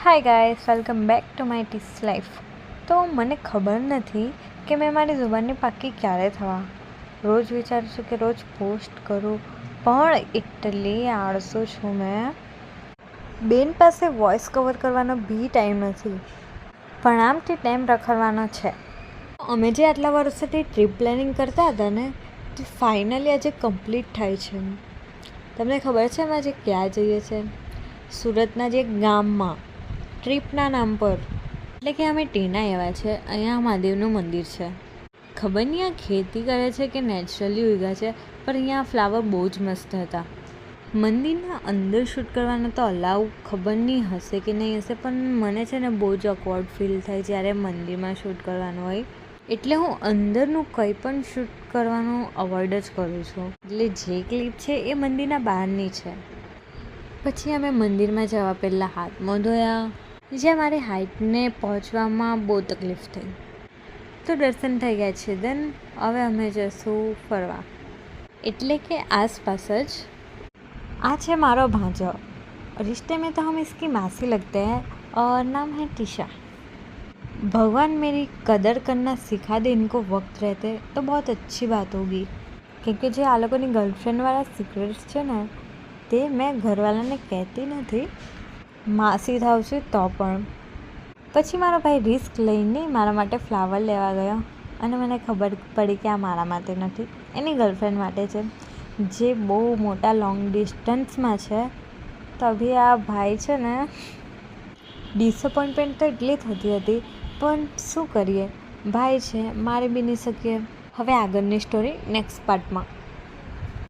Hi guys, welcome back to my ટીસ life. તો મને ખબર નથી કે મેં મારી ઝુબાનની પાકી ક્યારે થવા. રોજ વિચારું છું કે રોજ પોસ્ટ કરું, પણ એટલી આળસુ છું મેં. બેન પાસે વોઇસ કવર કરવાનો બી ટાઈમ નથી, પણ આમથી ટાઈમ રખડવાનો છે. અમે જે આટલા વર્ષોથી ટ્રીપ પ્લાનિંગ કરતા હતા ને, તે ફાઇનલી આજે કમ્પ્લીટ થાય છે. તમને ખબર છે અમે આજે ક્યાં જઈએ છીએ? સુરતના જે ગામમાં, ટ્રીપના નામ પર. એટલે કે અમે ટીના આવ્યા છે. અહીંયા મહાદેવનું મંદિર છે. ખબર નહીં આ ખેતી કરે છે કે નેચરલી ઉગ્યા છે, પણ અહીંયા ફ્લાવર બહુ જ મસ્ત હતા. મંદિરના અંદર શૂટ કરવાનો તો અલાઉ ખબર નહીં હશે કે નહીં હશે, પણ મને છે ને બહુ જ ઓકવર્ડ ફીલ થાય જ્યારે મંદિરમાં શૂટ કરવાનું હોય. એટલે હું અંદરનું કંઈ પણ શૂટ કરવાનું અવોઇડ જ કરું છું. એટલે જે ક્લિપ છે એ મંદિરના બહારની છે. પછી અમે મંદિરમાં જવા પહેલાં હાથ મોં ધોયા, જ્યાં મારી હાઇટને પહોંચવામાં બહુ તકલીફ થઈ. તો દર્શન થઈ ગયા છે. દેન હવે અમે જઈશું ફરવા, એટલે કે આસપાસ જ. આ છે મારો ભાંજો. रिश्ते में तो हम इसकी मासी लगते हैं और नाम है टीशा. भगवान मेरी कदर करना सिखा दे इनको वक्त रहते तो बहुत अच्छी बात होगी. क्योंकि જે આ લોકોની ગર્લફ્રેન્ડવાળા સિક્રેટ્સ છે ને, તે મેં ઘરવાળાને કહેતી નથી. માસી થાવ છું તો પણ. પછી મારો ભાઈ રિસ્ક લઈને મારા માટે ફ્લાવર લેવા ગયો, અને મને ખબર પડી કે આ મારા માટે નથી, એની ગર્લફ્રેન્ડ માટે છે, જે બહુ મોટા લોંગ ડિસ્ટન્સમાં છે. તો બી આ ભાઈ છે ને, ડિસઅપોઇન્ટમેન્ટ તો એટલી થતી હતી, પણ શું કરીએ, ભાઈ છે, મારે બી નહીં શકીએ. હવે આગળની સ્ટોરી નેક્સ્ટ પાર્ટમાં.